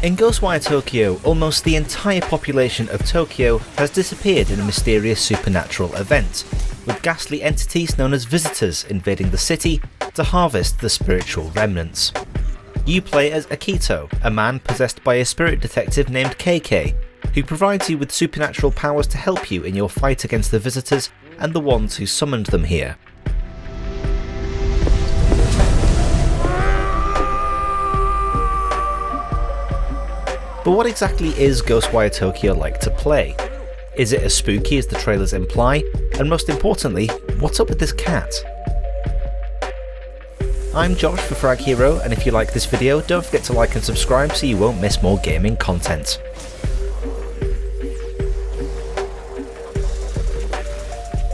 In Ghostwire Tokyo, almost the entire population of Tokyo has disappeared in a mysterious supernatural event, with ghastly entities known as visitors invading the city to harvest the spiritual remnants. You play as Akito, a man possessed by a spirit detective named KK, who provides you with supernatural powers to help you in your fight against the visitors and the ones who summoned them here. But what exactly is Ghostwire Tokyo like to play? Is it as spooky as the trailers imply? And most importantly, what's up with this cat? I'm Josh for Frag Hero, and if you like this video, don't forget to like and subscribe so you won't miss more gaming content.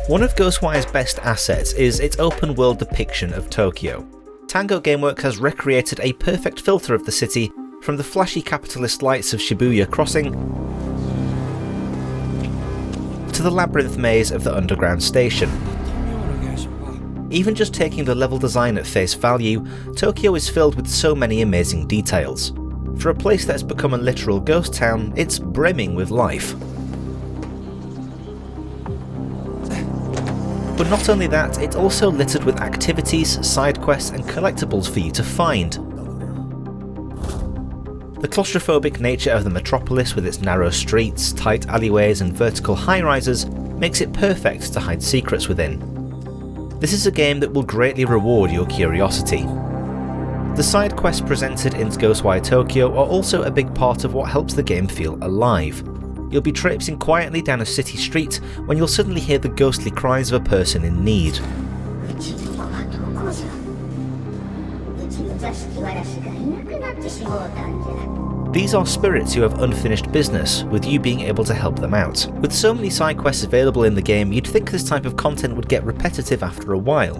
One of Ghostwire's best assets is its open world depiction of Tokyo. Tango Gameworks has recreated a perfect filter of the city, from the flashy capitalist lights of Shibuya Crossing to the labyrinth maze of the underground station. Even just taking the level design at face value, Tokyo is filled with so many amazing details. For a place that's become a literal ghost town, it's brimming with life. But not only that, it's also littered with activities, side quests and collectibles for you to find. The claustrophobic nature of the metropolis with its narrow streets, tight alleyways and vertical high-rises makes it perfect to hide secrets within. This is a game that will greatly reward your curiosity. The side quests presented in Ghostwire Tokyo are also a big part of what helps the game feel alive. You'll be traipsing quietly down a city street when you'll suddenly hear the ghostly cries of a person in need. These are spirits who have unfinished business, with you being able to help them out. With so many side quests available in the game, you'd think this type of content would get repetitive after a while.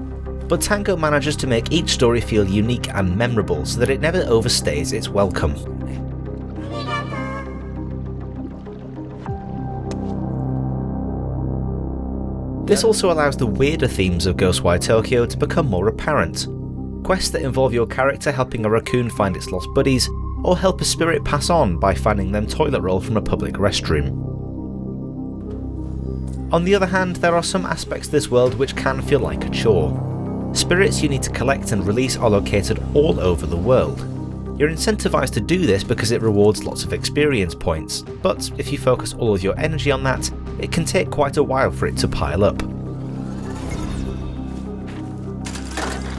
But Tango manages to make each story feel unique and memorable so that it never overstays its welcome. This also allows the weirder themes of Ghostwire Tokyo to become more apparent. Quests that involve your character helping a raccoon find its lost buddies, or help a spirit pass on by finding them toilet roll from a public restroom. On the other hand, there are some aspects of this world which can feel like a chore. Spirits you need to collect and release are located all over the world. You're incentivized to do this because it rewards lots of experience points, but if you focus all of your energy on that, it can take quite a while for it to pile up.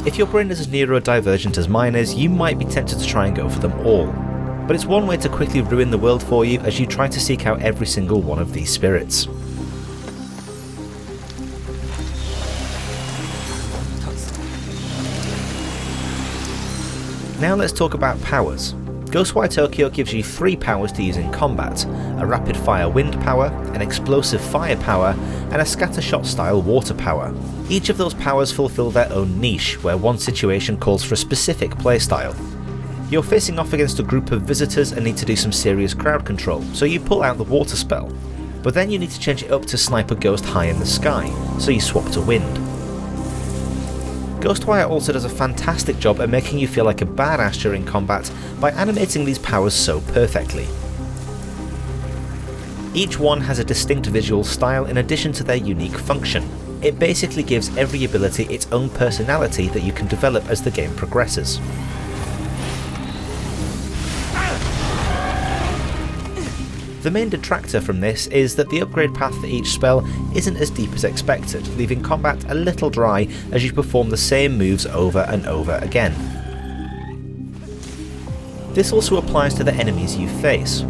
If your brain is as neurodivergent as mine is, you might be tempted to try and go for them all, but it's one way to quickly ruin the world for you as you try to seek out every single one of these spirits. Now let's talk about powers. Ghostwire Tokyo gives you 3 powers to use in combat: a rapid fire wind power, an explosive fire power, and a scattershot style water power. Each of those powers fulfill their own niche, where one situation calls for a specific playstyle. You're facing off against a group of visitors and need to do some serious crowd control, so you pull out the water spell. But then you need to change it up to snipe a ghost high in the sky, so you swap to wind. Ghostwire also does a fantastic job at making you feel like a badass during combat by animating these powers so perfectly. Each one has a distinct visual style in addition to their unique function. It basically gives every ability its own personality that you can develop as the game progresses. The main detractor from this is that the upgrade path for each spell isn't as deep as expected, leaving combat a little dry as you perform the same moves over and over again. This also applies to the enemies you face.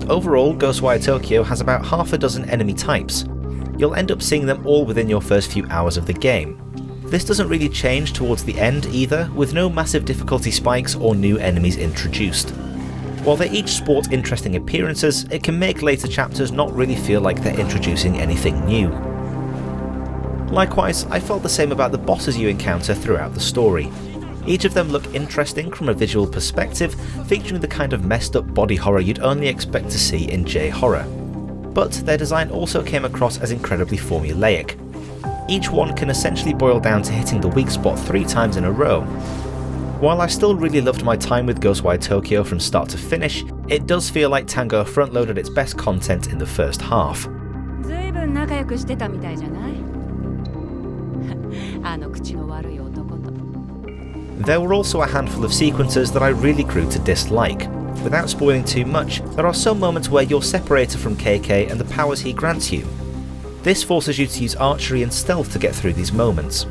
Overall, Ghostwire Tokyo has about half a dozen enemy types. You'll end up seeing them all within your first few hours of the game. This doesn't really change towards the end either, with no massive difficulty spikes or new enemies introduced. While they each sport interesting appearances, it can make later chapters not really feel like they're introducing anything new. Likewise, I felt the same about the bosses you encounter throughout the story. Each of them look interesting from a visual perspective, featuring the kind of messed up body horror you'd only expect to see in J-horror. But their design also came across as incredibly formulaic. Each one can essentially boil down to hitting the weak spot 3 times in a row. While I still really loved my time with Ghostwire Tokyo from start to finish, It does feel like Tango front-loaded its best content in the first half. There were also a handful of sequences that I really grew to dislike. Without spoiling too much, there are some moments where you're separated from KK and the powers he grants you. This forces you to use archery and stealth to get through these moments.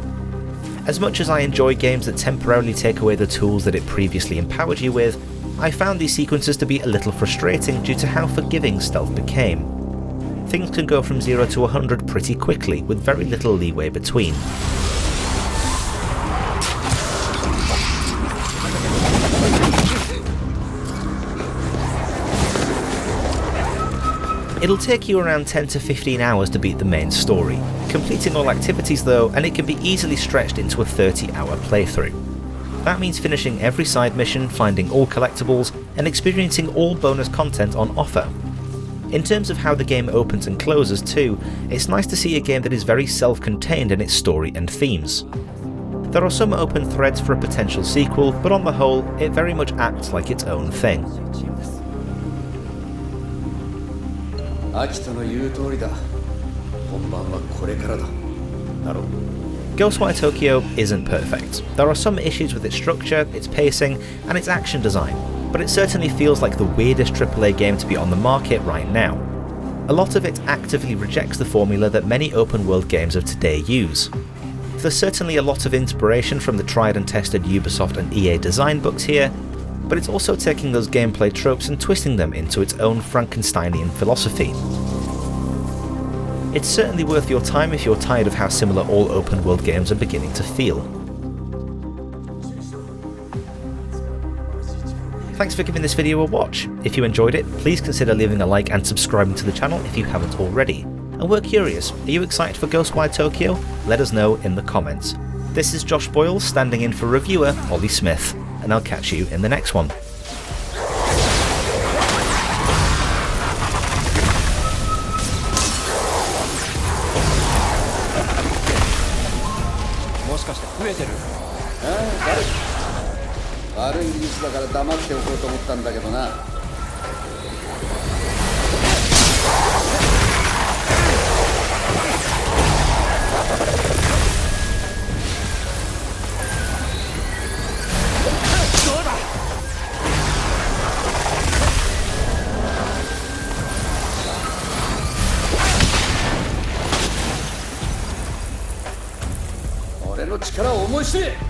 As much as I enjoy games that temporarily take away the tools that it previously empowered you with, I found these sequences to be a little frustrating due to how forgiving stealth became. Things can go from 0 to 100 pretty quickly, with very little leeway between. It'll take you around 10 to 15 hours to beat the main story, completing all activities though, and it can be easily stretched into a 30-hour playthrough. That means finishing every side mission, finding all collectibles, and experiencing all bonus content on offer. In terms of how the game opens and closes too, it's nice to see a game that is very self-contained in its story and themes. There are some open threads for a potential sequel, but on the whole, it very much acts like its own thing. Ghostwire Tokyo isn't perfect. There are some issues with its structure, its pacing, and its action design, but it certainly feels like the weirdest AAA game to be on the market right now. A lot of it actively rejects the formula that many open world games of today use. There's certainly a lot of inspiration from the tried and tested Ubisoft and EA design books here, but it's also taking those gameplay tropes and twisting them into its own Frankensteinian philosophy. It's certainly worth your time if you're tired of how similar all open world games are beginning to feel. Thanks for giving this video a watch. If you enjoyed it, please consider leaving a like and subscribing to the channel if you haven't already. And we're curious, are you excited for Ghostwire Tokyo? Let us know in the comments. This is Josh Boyle standing in for reviewer Ollie Smith, and I'll catch you in the next one.俺の力を思い知れ。